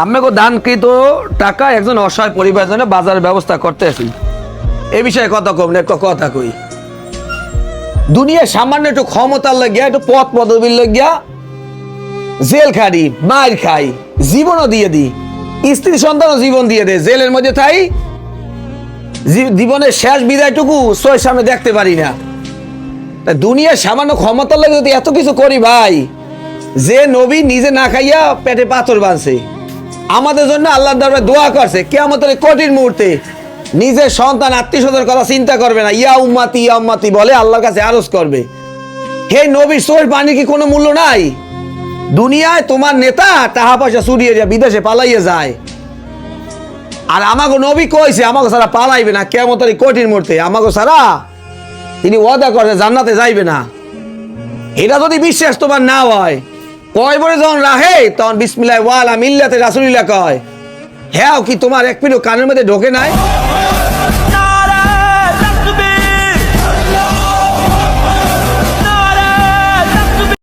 আমাকে দানকৃত টাকা একজন অসহায় পরিবারের জন্য বাজারের ব্যবস্থা করতে আসি। এ বিষয়ে কথা কম না, কথা কই। দুনিয়ার সামান্য একটু ক্ষমতার লাগিয়া, একটু পথ পদবীর লাগিয়া জেল খাড়ি, মার খাই, জীবনও দিয়ে দি, স্ত্রী সন্তানও জীবন দিয়ে দে, জেলের মধ্যে থাই, জীবনের শেষ বিদায়টুকু চোখের সামনে দেখতে পারি না। দুনিয়ার সামান্য ক্ষমতার লাগে যদি এত কিছু করি ভাই, যে নবী নিজে না খাইয়া পেটে পাথর বাঁধছে, আমাদের জন্য আল্লাহর দরবারে দোয়া করছে, কিয়ামতের কঠিন মুহূর্তে নিজের সন্তান আত্মীয় স্বজনের কথা চিন্তা করবে না, ইয়া উম্মাতি বলে আল্লাহর কাছে আরজ করবে। হে নবীর চোখের পানি কি কোনো মূল্য নাই? দুনিয়ায় তোমার নেতা টাকা পয়সা চুরিয়ে যায়, বিদেশে পালাইয়ে যায়, আর আমাকে নবী কইছে আমাকে সারা পালাইবে না কিয়ামতের কঠিন মুহূর্তে, আমাকে সারা তিনি ওয়াদা করছে জান্নাতে যাইবে না। এটা যদি বিশ্বাস তোমার না হয়, কয় বলে যখন রাহে তখন বিসমিল্লাহ ওয়ালা মিল্লাতে রাসূলিল্লাহ কয়, হ্যাঁ কি তোমার এক পিঠো কানের মধ্যে ঢোকে নাই?